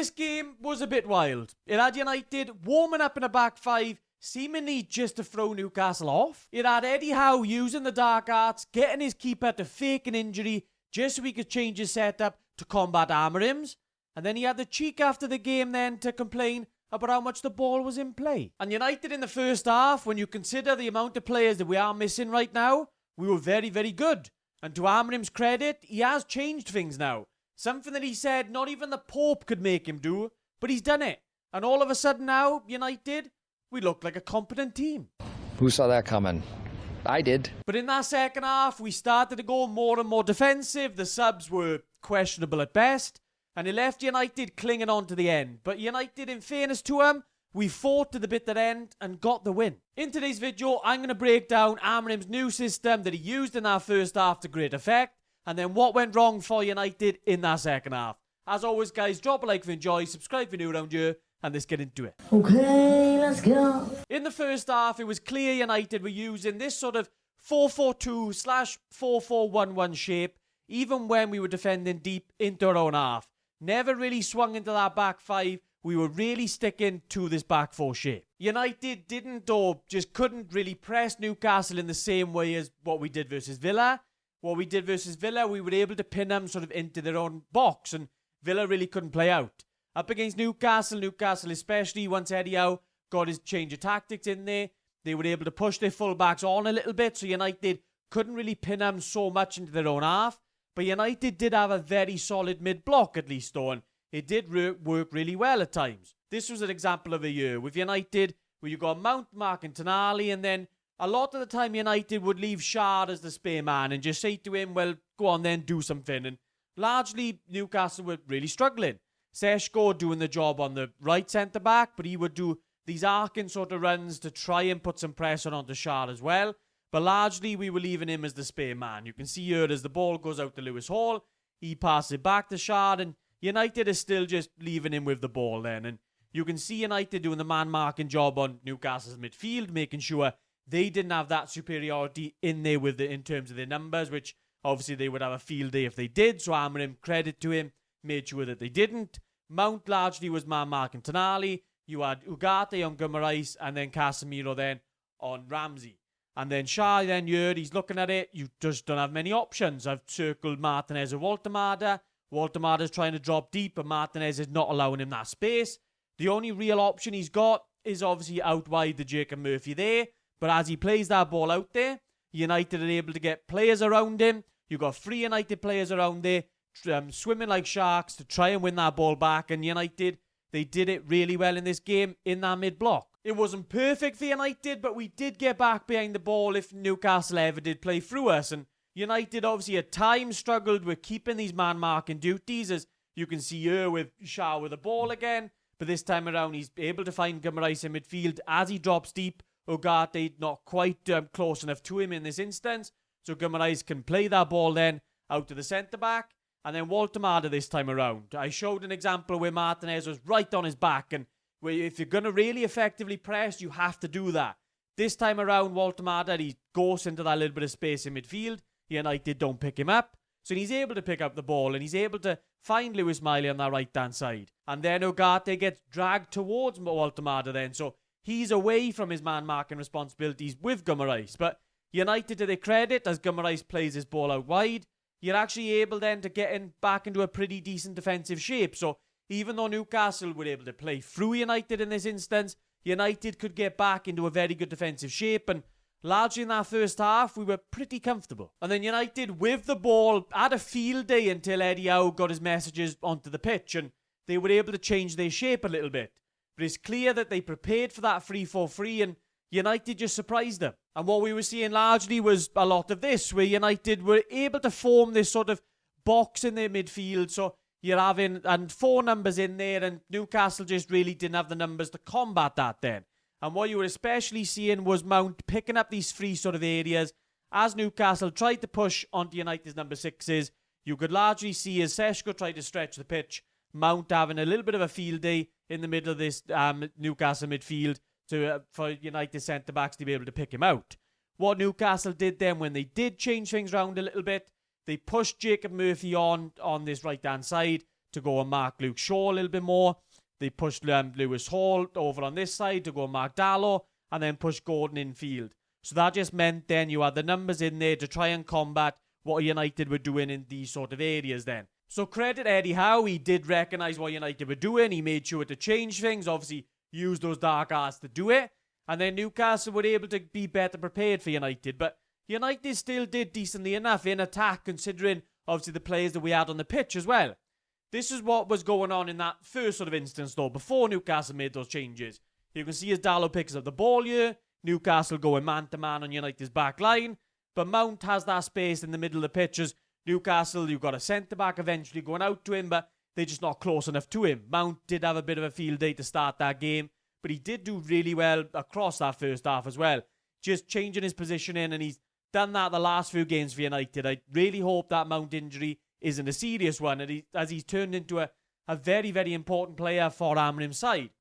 this game was a bit wild. It had United warming up in a back five, seemingly just to throw Newcastle off. It had Eddie Howe using the dark arts, getting his keeper to fake an injury just so he could change his setup to combat Amorim's. And then he had the cheek after the game then to complain about how much the ball was in play. And United in the first half, when you consider the amount of players that we are missing right now, we were very, very good. And to Amorim's credit, he has changed things now. Something that he said not even the Pope could make him do, but he's done it. And all of a sudden now, United, we look like a competent team. Who saw that coming? I did. But in that second half, we started to go more and more defensive. The subs were questionable at best. And it left United clinging on to the end. But United, in fairness to them, we fought to the bitter end and got the win. In today's video, I'm going to break down Amorim's new system that he used in that first half to great effect. And then what went wrong for United in that second half. As always, guys, drop a like if you enjoy, subscribe if you're new around here, and let's get into it. Okay, let's go. In the first half, it was clear United were using this sort of 4-4-2/4-4-1-1 shape, even when we were defending deep into our own half. Never really swung into that back five. We were really sticking to this back four shape. United didn't or just couldn't really press Newcastle in the same way as what we did versus Villa. What we did versus Villa, we were able to pin them sort of into their own box, and Villa really couldn't play out. Up against Newcastle especially, once Eddie Howe got his change of tactics in there, they were able to push their fullbacks on a little bit, so United couldn't really pin them so much into their own half. But United did have a very solid mid-block at least, though, and it did work really well at times. This was an example of a year with United where you got Mount, Mark and Tonali, and then a lot of the time United would leave Shard as the spare man and just say to him, well, go on then, do something. And largely Newcastle were really struggling. Seshko doing the job on the right centre-back, but he would do these arcing sort of runs to try and put some pressure onto Shard as well. But largely, we were leaving him as the spare man. You can see here as the ball goes out to Lewis Hall, he passes it back to Shard, and United is still just leaving him with the ball then. And you can see United doing the man-marking job on Newcastle's midfield, making sure they didn't have that superiority in there in terms of their numbers, which obviously they would have a field day if they did. So Amorim, credit to him, made sure that they didn't. Mount largely was man-marking Tonali. You had Ugarte on Guimaraes, and then Casemiro then on Ramsey. And then Shah, then he's looking at it. You just don't have many options. I've circled Martinez and Waltemada. Waltemada's trying to drop deep, but Martinez is not allowing him that space. The only real option he's got is obviously out wide the Jacob Murphy there. But as he plays that ball out there, United are able to get players around him. You've got 3 United players around there swimming like sharks to try and win that ball back. And United, they did it really well in this game in that mid-block. It wasn't perfect for United, but we did get back behind the ball if Newcastle ever did play through us. And United obviously at times struggled with keeping these man-marking duties, as you can see here with Shah with the ball again. But this time around, he's able to find Guimaraes in midfield as he drops deep. Ugarte not quite close enough to him in this instance. So Guimaraes can play that ball then out to the centre-back. And then Waltemada this time around. I showed an example where Martinez was right on his back, and where if you're going to really effectively press, you have to do that. This time around, Waltemada, he goes into that little bit of space in midfield. United don't pick him up. So he's able to pick up the ball, and he's able to find Lewis Miley on that right-hand side. And then Ugarte gets dragged towards Waltemada then. So he's away from his man-marking responsibilities with Guimaraes. But United, to their credit, as Guimaraes plays his ball out wide, you're actually able then to get back into a pretty decent defensive shape. So even though Newcastle were able to play through United in this instance, United could get back into a very good defensive shape, and largely in that first half, we were pretty comfortable. And then United, with the ball, had a field day until Eddie Howe got his messages onto the pitch, and they were able to change their shape a little bit. But it's clear that they prepared for that 3-4-3, and United just surprised them. And what we were seeing largely was a lot of this, where United were able to form this sort of box in their midfield. So you're having 4 numbers in there, and Newcastle just really didn't have the numbers to combat that then. And what you were especially seeing was Mount picking up these 3 sort of areas. As Newcastle tried to push onto United's number 6s, you could largely see as Seshko tried to stretch the pitch, Mount having a little bit of a field day in the middle of this Newcastle midfield for United centre-backs to be able to pick him out. What Newcastle did then, when they did change things around a little bit, they pushed Jacob Murphy on this right-hand side to go and mark Luke Shaw a little bit more. They pushed Lewis Hall over on this side to go and mark Dalot, and then push Gordon in field. So that just meant then you had the numbers in there to try and combat what United were doing in these sort of areas then. So credit Eddie Howe, he did recognise what United were doing. He made sure to change things, obviously used those dark arts to do it. And then Newcastle were able to be better prepared for United. But United still did decently enough in attack, considering obviously the players that we had on the pitch as well. This is what was going on in that first sort of instance though, before Newcastle made those changes. You can see as Dalot picks up the ball here, Newcastle going man-to-man on United's back line, but Mount has that space in the middle of the pitch as Newcastle, you've got a centre-back eventually going out to him, but they're just not close enough to him. Mount did have a bit of a field day to start that game, but he did do really well across that first half as well, just changing his positioning, and he's done that the last few games for United. I really hope that Mount injury isn't a serious one, and as he's turned into a very, very important player for Amorim's side.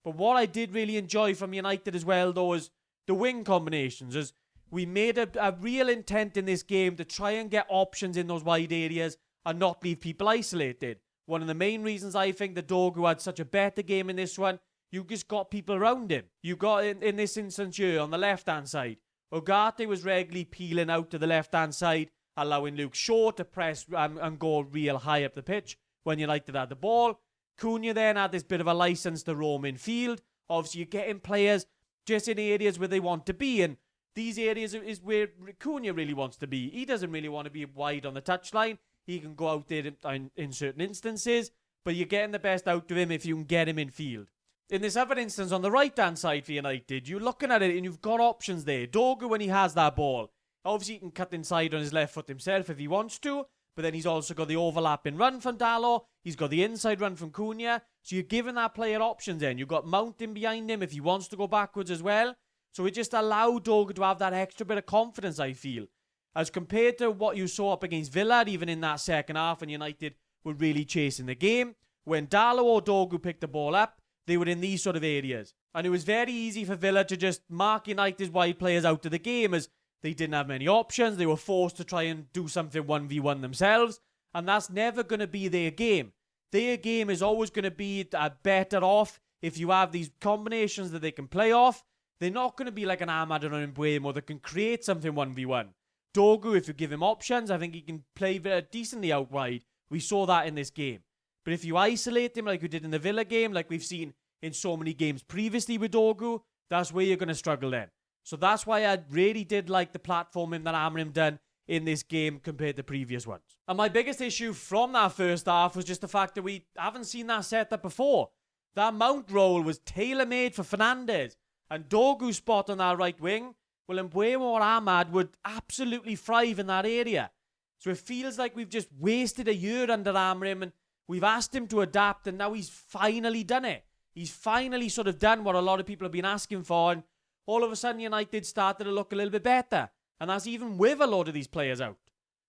But what I did really enjoy from United as well, though, is the wing combinations. As we made a real intent in this game to try and get options in those wide areas and not leave people isolated. One of the main reasons I think that Dogu had such a better game in this one, you just got people around him. You got, in this instance here, on the left-hand side, Ugarte was regularly peeling out to the left-hand side, allowing Luke Shaw to press and go real high up the pitch when United had the ball. Cunha then had this bit of a license to roam in field. Obviously, you're getting players just in areas where they want to be, and these areas is where Cunha really wants to be. He doesn't really want to be wide on the touchline. He can go out there in certain instances, but you're getting the best out of him if you can get him in field. In this other instance, on the right-hand side for United, you're looking at it and you've got options there. Dogu, when he has that ball, obviously he can cut inside on his left foot himself if he wants to, but then he's also got the overlapping run from Dalot. He's got the inside run from Cunha. So you're giving that player options then. You've got Mount in behind him if he wants to go backwards as well. So it just allowed Dogu to have that extra bit of confidence, I feel. As compared to what you saw up against Villa, even in that second half, when United were really chasing the game. When Dalot or Dogu picked the ball up, they were in these sort of areas. And it was very easy for Villa to just mark United's wide players out of the game as they didn't have many options. They were forced to try and do something 1v1 themselves. And that's never going to be their game. Their game is always going to be better off if you have these combinations that they can play off. They're not going to be like an Ahmad or an Mbuemo that can create something 1v1. Dogu, if you give him options, I think he can play very decently out wide. We saw that in this game. But if you isolate him like we did in the Villa game, like we've seen in so many games previously with Dogu, that's where you're going to struggle then. So that's why I really did like the platforming that Amorim done in this game compared to previous ones. And my biggest issue from that first half was just the fact that we haven't seen that setup before. That Mount role was tailor-made for Fernandes. And Dogu's spot on that right wing, well, Mbuemo or Ahmad would absolutely thrive in that area. So it feels like we've just wasted a year under Amorim and we've asked him to adapt and now he's finally done it. He's finally sort of done what a lot of people have been asking for, and all of a sudden United started to look a little bit better. And that's even with a lot of these players out.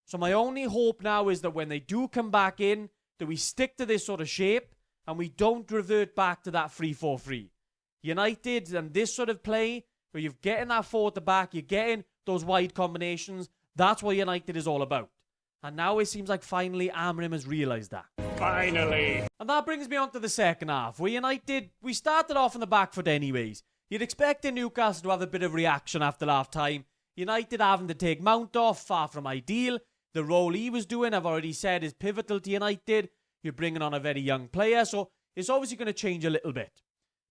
So my only hope now is that when they do come back in, that we stick to this sort of shape and we don't revert back to that 3-4-3. United and this sort of play, where you're getting that forward to back, you're getting those wide combinations, that's what United is all about. And now it seems like finally Amorim has realised that. Finally! And that brings me on to the second half, where United, we started off on the back foot anyways. You'd expect Newcastle to have a bit of reaction after half time. United having to take Mount off, far from ideal. The role he was doing, I've already said, is pivotal to United. You're bringing on a very young player, so it's obviously going to change a little bit.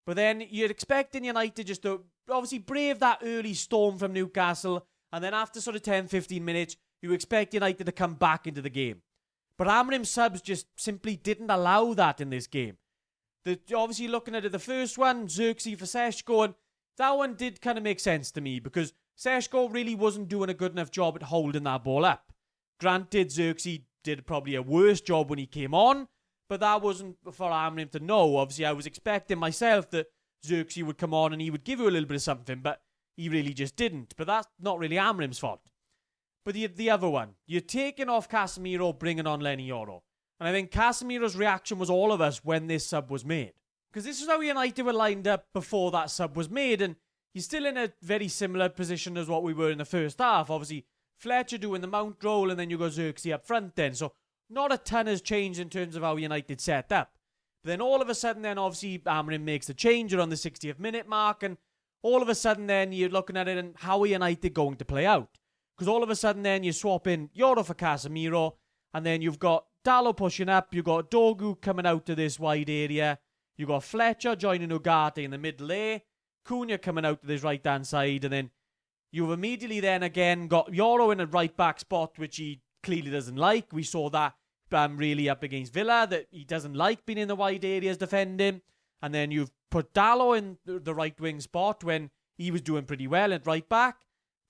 But then you're expecting United just to obviously brave that early storm from Newcastle, and then after sort of 10-15 minutes, you expect United to come back into the game. But Amorim's subs just simply didn't allow that in this game. Obviously looking at it, the first one, Xerxes for Seshko, and that one did kind of make sense to me because Seshko really wasn't doing a good enough job at holding that ball up. Granted, Xerxes did probably a worse job when he came on, but that wasn't for Amorim to know. Obviously, I was expecting myself that Xerxes would come on and he would give you a little bit of something, but he really just didn't. But that's not really Amorim's fault. But the other one, you're taking off Casemiro, bringing on Lenny Yoro. And I think Casemiro's reaction was all of us when this sub was made. Because this is how United were lined up before that sub was made, and he's still in a very similar position as what we were in the first half. Obviously, Fletcher doing the Mount role, and then you got Xerxes up front then. So not a ton has changed in terms of how United set up. But then all of a sudden, then obviously Amorim makes the change around the 60th minute mark, and all of a sudden then you're looking at it and how are United going to play out? Because all of a sudden then you swap in Euro for Casemiro, and then you've got Dalot pushing up, you've got Dogu coming out to this wide area, you've got Fletcher joining Ugarte in the middle there, Cunha coming out to this right-hand side, and then you've immediately then again got Euro in a right-back spot, which he clearly doesn't like. We saw that really up against Villa, that he doesn't like being in the wide areas defending. And then you've put Dalot in the right-wing spot when he was doing pretty well at right-back.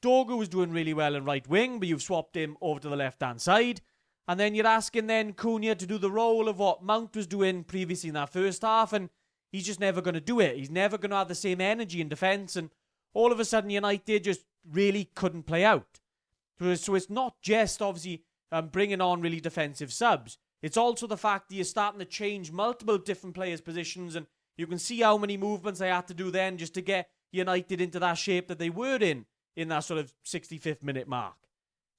Dogu was doing really well in right-wing, but you've swapped him over to the left-hand side. And then you're asking then Cunha to do the role of what Mount was doing previously in that first half, and he's just never going to do it. He's never going to have the same energy in defence, and all of a sudden United just really couldn't play out. So it's not just obviously bringing on really defensive subs. It's also the fact that you're starting to change multiple different players' positions, and you can see how many movements they had to do then just to get United into that shape that they were in that sort of 65th minute mark.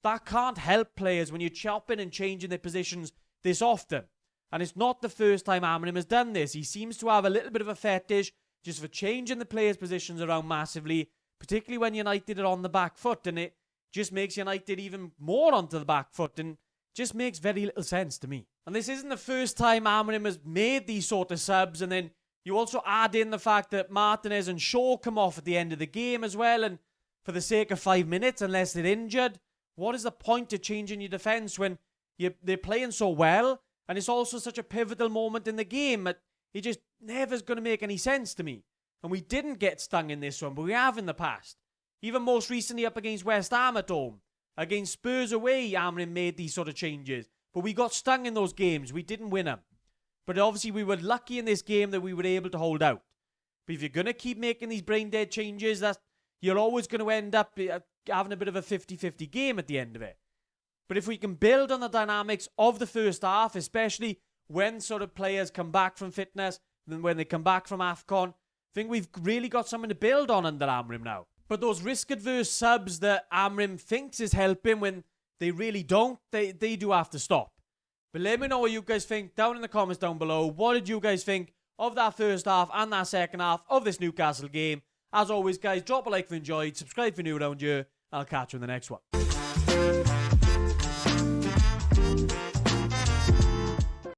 That can't help players when you're chopping and changing their positions this often. And it's not the first time Amorim has done this. He seems to have a little bit of a fetish just for changing the players' positions around massively, particularly when United are on the back foot, and it just makes United even more onto the back foot and just makes very little sense to me. And this isn't the first time Amorim has made these sort of subs, and then you also add in the fact that Martinez and Shaw come off at the end of the game as well, and for the sake of 5 minutes, unless they're injured, what is the point of changing your defence when they're playing so well, and it's also such a pivotal moment in the game that it just never is going to make any sense to me. And we didn't get stung in this one, but we have in the past. Even most recently up against West Ham at home. Against Spurs away, Amorim made these sort of changes. But we got stung in those games. We didn't win them. But obviously we were lucky in this game that we were able to hold out. But if you're going to keep making these brain-dead changes, you're always going to end up having a bit of a 50-50 game at the end of it. But if we can build on the dynamics of the first half, especially when sort of players come back from fitness, and when they come back from AFCON, I think we've really got something to build on under Amorim now. But those risk-adverse subs that Amorim thinks is helping when they really don't, they do have to stop. But let me know what you guys think down in the comments down below. What did you guys think of that first half and that second half of this Newcastle game? As always, guys, drop a like if you enjoyed, subscribe if you're new around here, and I'll catch you in the next one.